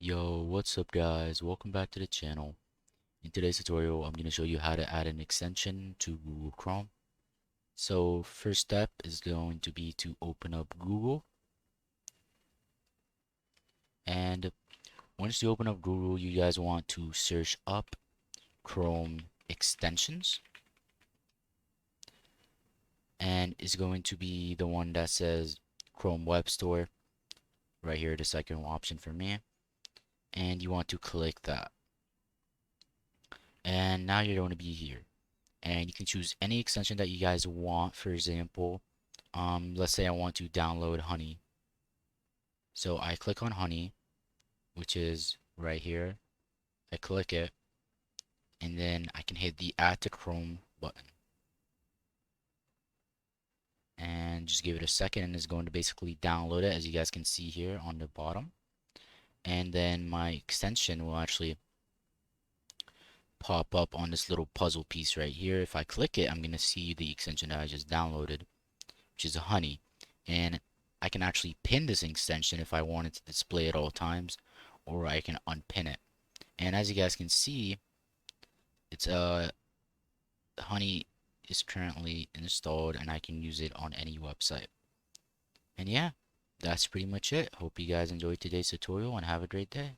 Yo, what's up guys? Welcome back to the channel. In today's tutorial, I'm going to show you how to add an extension to Google Chrome. So first step is going to be to open up Google. And once you open up Google, you guys want to search up Chrome extensions. And it's going to be the one that says Chrome Web Store. Right here, the second option for me. And you want to click that. And now you're going to be here. And you can choose any extension that you guys want. For example, let's say I want to download Honey. So I click on Honey, which is right here. I click it, and then I can hit the Add to Chrome button. And just give it a second, and it's going to basically download it, as you guys can see here on the bottom. And then my extension will actually pop up on this little puzzle piece right here. If I click it, I'm going to see the extension that I just downloaded, which is a Honey. And I can actually pin this extension if I wanted to display at all times, or I can unpin it. And as you guys can see, it's Honey is currently installed and I can use it on any website. And yeah, that's pretty much it. Hope you guys enjoyed today's tutorial and have a great day.